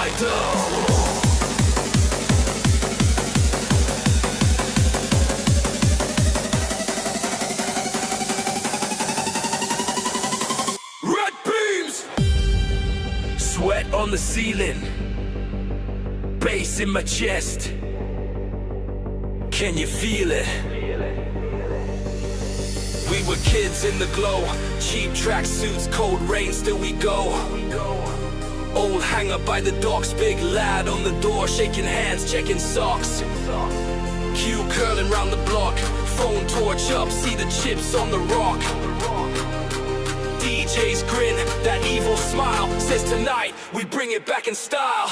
idol. Red beams, sweat on the ceiling, bass in my chest. Can you feel it? We were kids in the glow, cheap track suits, cold rain, still we go. Old hanger by the docks, big lad on the door, shaking hands, checking socks. Q curling round the block, phone torch up, see the chips on the rock. DJ's grin, that evil smile, says tonight we bring it back in style.